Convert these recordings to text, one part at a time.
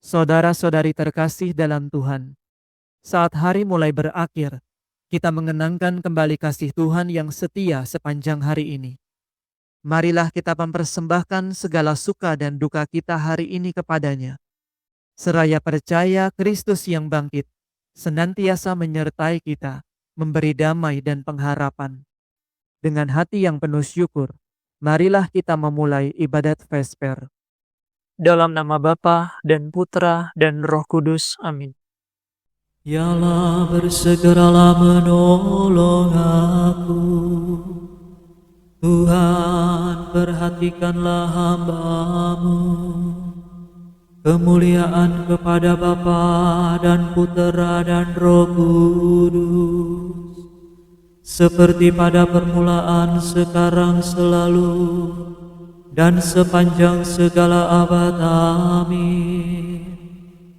Saudara-saudari terkasih dalam Tuhan, saat hari mulai berakhir, kita mengenangkan kembali kasih Tuhan yang setia sepanjang hari ini. Marilah kita mempersembahkan segala suka dan duka kita hari ini kepadanya. Seraya percaya Kristus yang bangkit, senantiasa menyertai kita, memberi damai dan pengharapan. Dengan hati yang penuh syukur, marilah kita memulai ibadat Vesper. Dalam nama Bapa dan Putra dan Roh Kudus. Amin. Ya Allah, bersegeralah menolong aku. Tuhan, perhatikanlah hamba-Mu. Kemuliaan kepada Bapa dan Putra dan Roh Kudus, seperti pada permulaan, sekarang, selalu, dan sepanjang segala abad. Amin.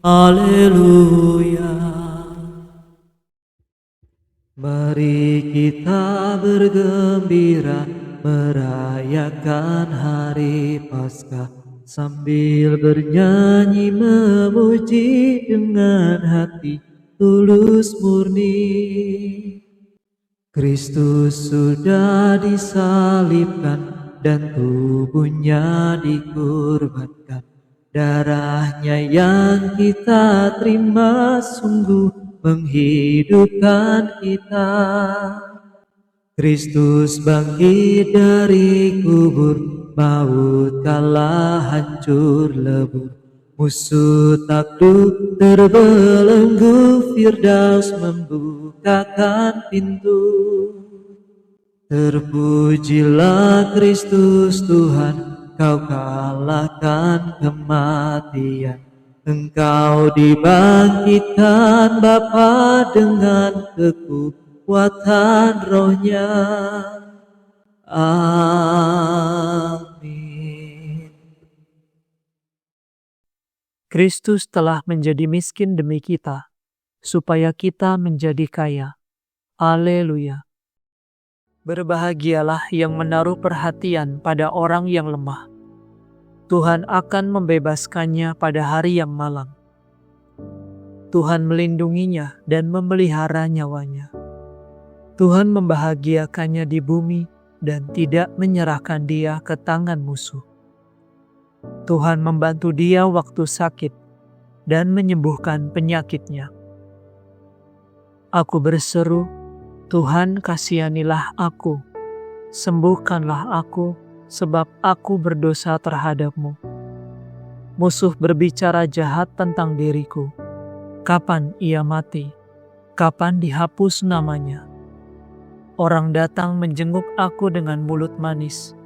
Haleluya. Mari kita bergembira merayakan hari Paskah, sambil bernyanyi memuji dengan hati tulus murni. Kristus sudah disalibkan dan tubuhnya dikurbankan. Darahnya yang kita terima sungguh menghidupkan kita. Kristus bangkit dari kubur, maut kalah hancur lebur. Musuh takluk terbelenggu, Firdaus membukakan pintu. Terpujilah Kristus Tuhan, Kau kalahkan kematian. Engkau dibangkitkan Bapa dengan kekuatan Roh-Nya. Amin. Kristus telah menjadi miskin demi kita, supaya kita menjadi kaya. Haleluya. Berbahagialah yang menaruh perhatian pada orang yang lemah. Tuhan akan membebaskannya pada hari yang malang. Tuhan melindunginya dan memelihara nyawanya. Tuhan membahagiakannya di bumi dan tidak menyerahkan dia ke tangan musuh. Tuhan membantu dia waktu sakit dan menyembuhkan penyakitnya. Aku berseru, Tuhan kasihanilah aku, sembuhkanlah aku, sebab aku berdosa terhadap-Mu. Musuh berbicara jahat tentang diriku. Kapan ia mati? Kapan dihapus namanya? Orang datang menjenguk aku dengan mulut manis,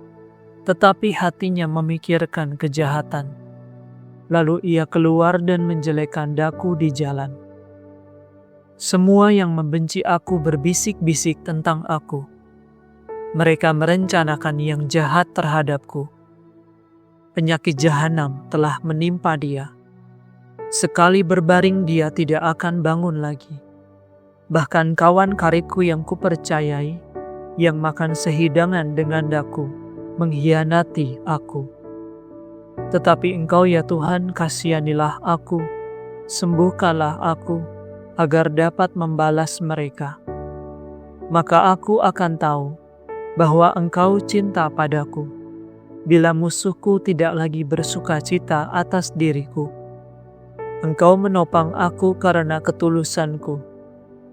tetapi hatinya memikirkan kejahatan. Lalu ia keluar dan menjelekkan daku di jalan. Semua yang membenci aku berbisik-bisik tentang aku. Mereka merencanakan yang jahat terhadapku. Penyakit jahanam telah menimpa dia. Sekali berbaring dia tidak akan bangun lagi. Bahkan kawan karibku yang kupercayai, yang makan sehidangan dengan daku, mengkhianati aku. Tetapi Engkau ya Tuhan, kasihanilah aku, sembuhkanlah aku, agar dapat membalas mereka. Maka aku akan tahu bahwa Engkau cinta padaku, bila musuhku tidak lagi bersuka cita atas diriku. Engkau menopang aku karena ketulusanku,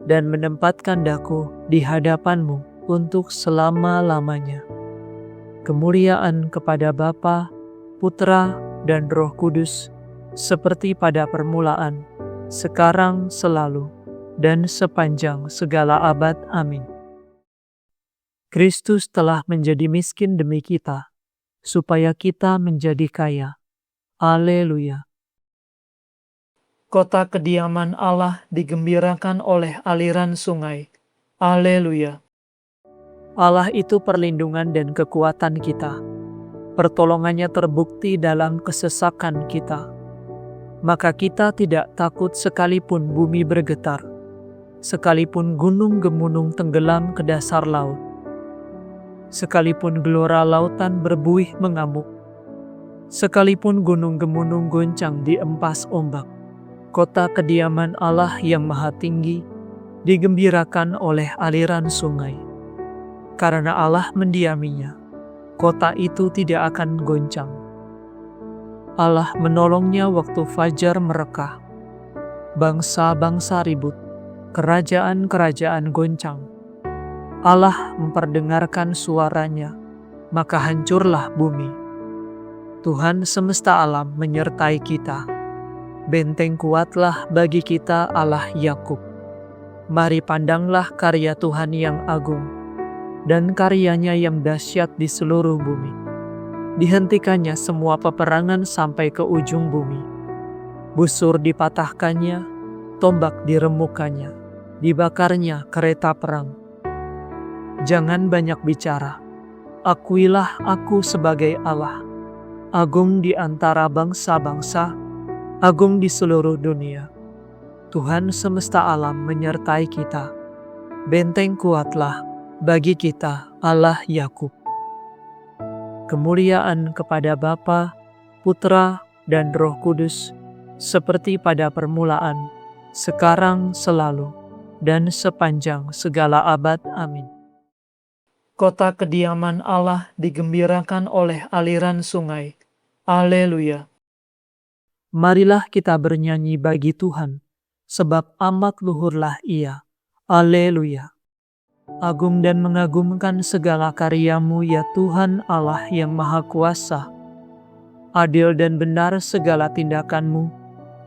dan menempatkan daku di hadapan-Mu untuk selama-lamanya. Kemuliaan kepada Bapa, Putra, dan Roh Kudus, seperti pada permulaan, sekarang, selalu, dan sepanjang segala abad. Amin. Kristus telah menjadi miskin demi kita, supaya kita menjadi kaya. Haleluya. Kota kediaman Allah digembirakan oleh aliran sungai. Haleluya. Allah itu perlindungan dan kekuatan kita. Pertolongannya terbukti dalam kesesakan kita. Maka kita tidak takut sekalipun bumi bergetar, sekalipun gunung gemunung tenggelam ke dasar laut, sekalipun gelora lautan berbuih mengamuk, Sekalipun gunung-gemunung goncang diempas ombak, kota kediaman Allah yang Maha Tinggi digembirakan oleh aliran sungai. Karena Allah mendiaminya, kota itu tidak akan goncang. Allah menolongnya waktu fajar merekah. Bangsa-bangsa ribut, kerajaan-kerajaan goncang. Allah memperdengarkan suaranya, maka hancurlah bumi. Tuhan semesta alam menyertai kita. Benteng kuatlah bagi kita Allah Yakub. Mari pandanglah karya Tuhan yang agung, dan karyanya yang dahsyat di seluruh bumi. Dihentikannya semua peperangan sampai ke ujung bumi. Busur dipatahkannya, tombak diremukkannya, dibakarnya kereta perang. Jangan banyak bicara, akuilah aku sebagai Allah. Agung di antara bangsa-bangsa, agung di seluruh dunia. Tuhan semesta alam menyertai kita. Benteng kuatlah bagi kita Allah Yakub. Kemuliaan kepada Bapa, Putra, dan Roh Kudus, seperti pada permulaan, sekarang, selalu, dan sepanjang segala abad. Amin. Kota kediaman Allah digembirakan oleh aliran sungai. Haleluya. Marilah kita bernyanyi bagi Tuhan, sebab amat luhurlah Ia. Haleluya. Agung dan mengagumkan segala karyamu ya Tuhan Allah yang Maha Kuasa. Adil dan benar segala tindakanmu,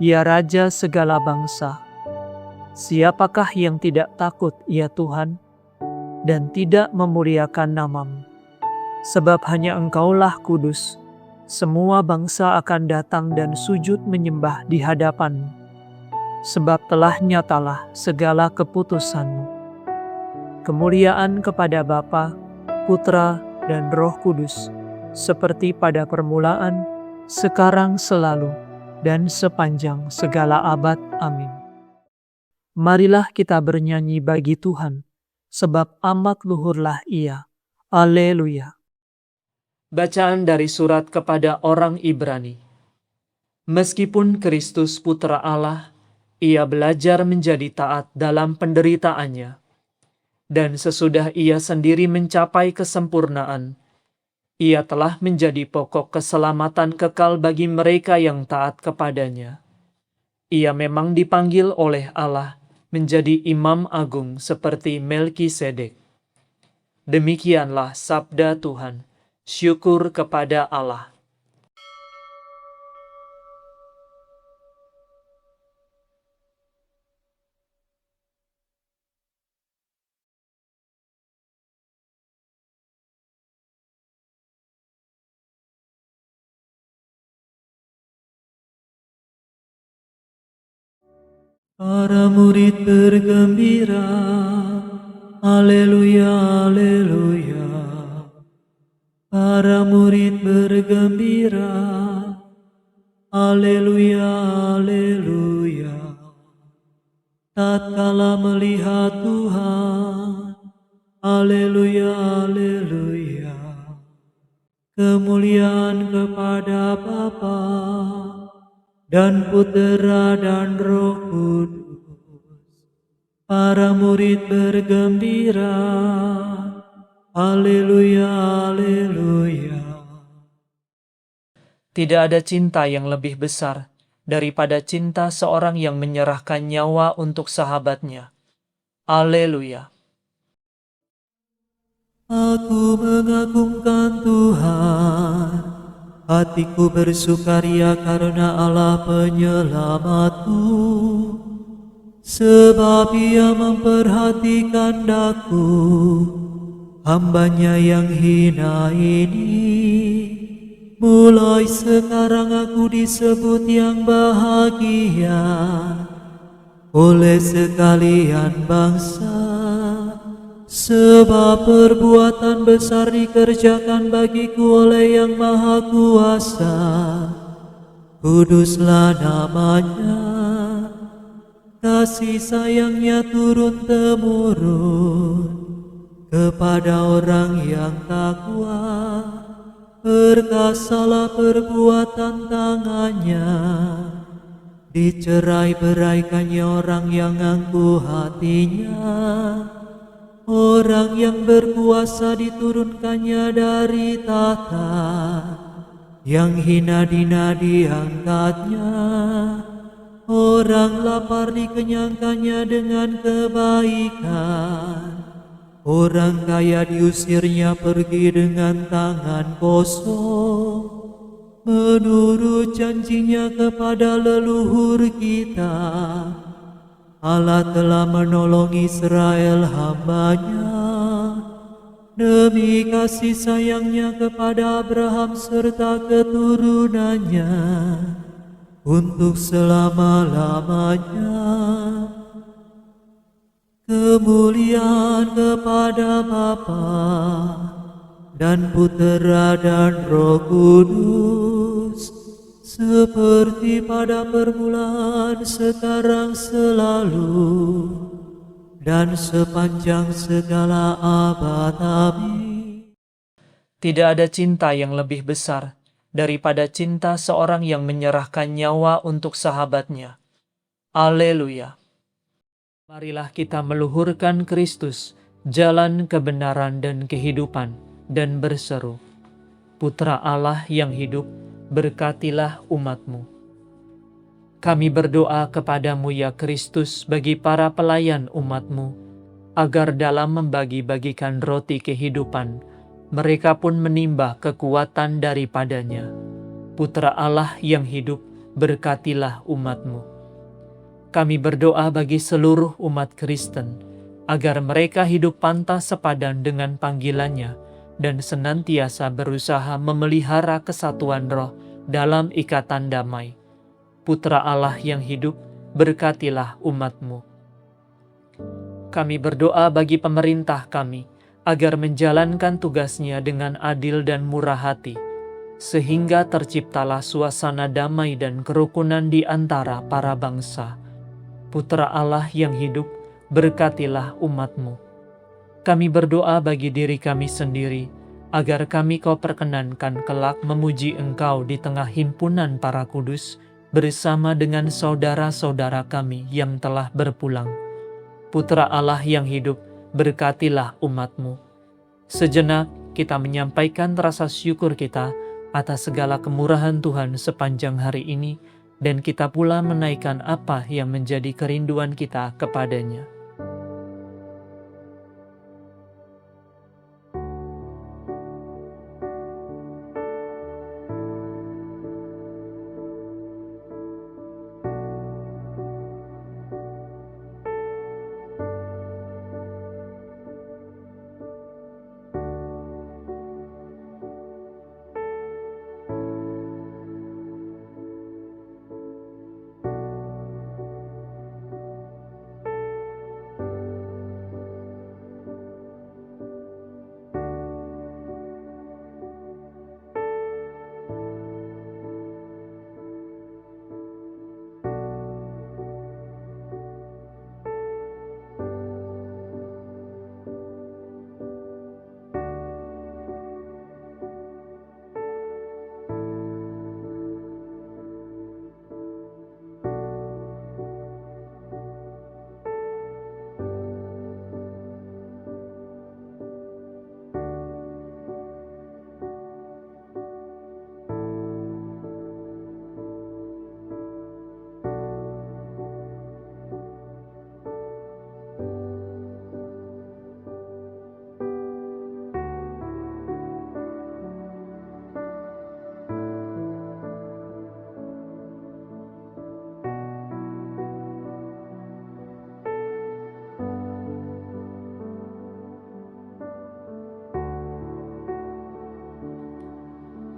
ya Raja segala bangsa. Siapakah yang tidak takut ya Tuhan, dan tidak memuliakan namamu? Sebab hanya Engkaulah kudus. Semua bangsa akan datang dan sujud menyembah di hadapan-Mu. Sebab telah nyatalah segala keputusan-Mu. Kemuliaan kepada Bapa, Putra, dan Roh Kudus, seperti pada permulaan, sekarang, selalu, dan sepanjang segala abad. Amin. Marilah kita bernyanyi bagi Tuhan, sebab amat luhurlah Ia. Haleluya. Bacaan dari surat kepada orang Ibrani. Meskipun Kristus Putra Allah, Ia belajar menjadi taat dalam penderitaannya. Dan sesudah Ia sendiri mencapai kesempurnaan, Ia telah menjadi pokok keselamatan kekal bagi mereka yang taat kepadanya. Ia memang dipanggil oleh Allah menjadi imam agung seperti Melkisedek. Demikianlah sabda Tuhan. Syukur kepada Allah. Para murid bergembira, haleluya, haleluya. Para murid bergembira, haleluya, haleluya. Tatkala melihat Tuhan, haleluya, haleluya. Kemuliaan kepada Bapa dan Putera dan Roh Kudus. Para murid bergembira, haleluya, haleluya. Tidak ada cinta yang lebih besar daripada cinta seorang yang menyerahkan nyawa untuk sahabatnya. Haleluya. Aku mengagungkan Tuhan, hatiku bersukaria karena Allah penyelamatku. Sebab Ia memperhatikan daku, hambanya yang hina ini. Mulai sekarang aku disebut yang bahagia oleh sekalian bangsa. Sebab perbuatan besar dikerjakan bagiku oleh Yang Maha Kuasa. Kuduslah namanya, kasih sayangnya turun-temurun kepada orang yang takwa. Perkasalah perbuatan tangannya, dicerai-beraikannya orang yang angkuh hatinya. Orang yang berkuasa diturunkannya dari tahta, yang hina dina diangkatnya. Orang lapar dikenyangkannya dengan kebaikan. Orang kaya diusirnya pergi dengan tangan kosong. Menurut janjinya kepada leluhur kita, Allah telah menolong Israel hamba-Nya demi kasih sayangnya kepada Abraham serta keturunannya untuk selama-lamanya. Kemuliaan kepada Bapa dan Putera dan Roh Kudus, seperti pada permulaan, sekarang, selalu, dan sepanjang segala abad. Amin. Tidak ada cinta yang lebih besar daripada cinta seorang yang menyerahkan nyawa untuk sahabatnya. Haleluya. Marilah kita meluhurkan Kristus, jalan kebenaran dan kehidupan, dan berseru, Putra Allah yang hidup, berkatilah umat-Mu. Kami berdoa kepadamu ya Kristus bagi para pelayan umat-Mu, agar dalam membagi-bagikan roti kehidupan, mereka pun menimba kekuatan daripadanya. Putra Allah yang hidup, berkatilah umat-Mu. Kami berdoa bagi seluruh umat Kristen, agar mereka hidup pantas sepadan dengan panggilannya, dan senantiasa berusaha memelihara kesatuan roh dalam ikatan damai. Putra Allah yang hidup, berkatilah umat-Mu. Kami berdoa bagi pemerintah kami, agar menjalankan tugasnya dengan adil dan murah hati, sehingga terciptalah suasana damai dan kerukunan di antara para bangsa. Putra Allah yang hidup, berkatilah umat-Mu. Kami berdoa bagi diri kami sendiri, agar kami Kau perkenankan kelak memuji Engkau di tengah himpunan para kudus, bersama dengan saudara-saudara kami yang telah berpulang. Putra Allah yang hidup, berkatilah umat-Mu. Sejenak kita menyampaikan rasa syukur kita atas segala kemurahan Tuhan sepanjang hari ini, dan kita pula menaikkan apa yang menjadi kerinduan kita kepadanya.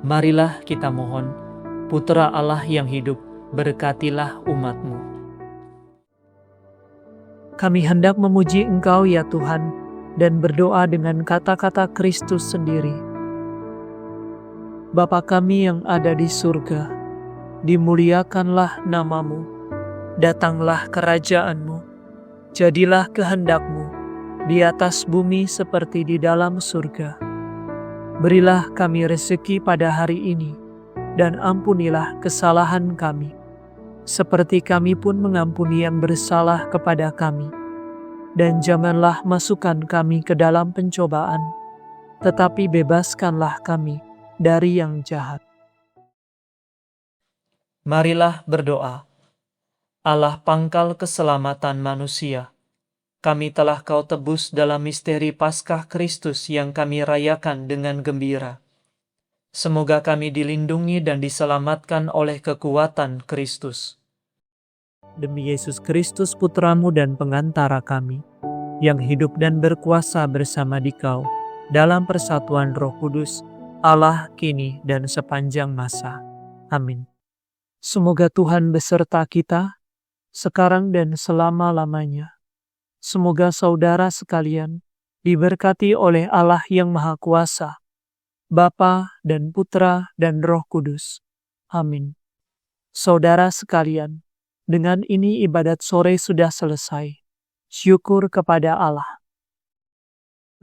Marilah kita mohon, Putra Allah yang hidup, berkatilah umat-Mu. Kami hendak memuji Engkau ya Tuhan, dan berdoa dengan kata-kata Kristus sendiri. Bapa kami yang ada di surga, dimuliakanlah nama-Mu, datanglah kerajaan-Mu, jadilah kehendak-Mu, di atas bumi seperti di dalam surga. Berilah kami rezeki pada hari ini, dan ampunilah kesalahan kami, seperti kami pun mengampuni yang bersalah kepada kami. Dan janganlah masukkan kami ke dalam pencobaan, tetapi bebaskanlah kami dari yang jahat. Marilah berdoa. Allah pangkal keselamatan manusia, kami telah Kau tebus dalam misteri Paskah Kristus yang kami rayakan dengan gembira. Semoga kami dilindungi dan diselamatkan oleh kekuatan Kristus. Demi Yesus Kristus Putra-Mu dan pengantara kami, yang hidup dan berkuasa bersama Dikau dalam persatuan Roh Kudus, Allah kini dan sepanjang masa. Amin. Semoga Tuhan beserta kita, sekarang dan selama-lamanya. Semoga saudara sekalian diberkati oleh Allah yang Maha Kuasa, Bapa dan Putra dan Roh Kudus. Amin. Saudara sekalian, dengan ini ibadat sore sudah selesai. Syukur kepada Allah.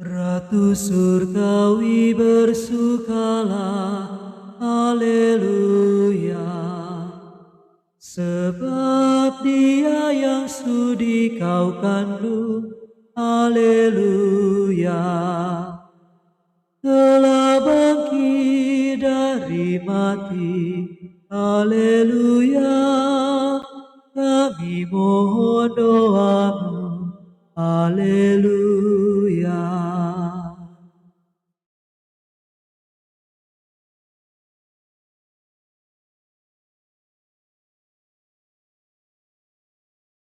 Ratu surgawi bersukalah, haleluya. Sebab Dia yang sudi Kau kandung, haleluya. Telah bangkit dari mati, haleluya. Kami mohon doa-Mu, haleluya.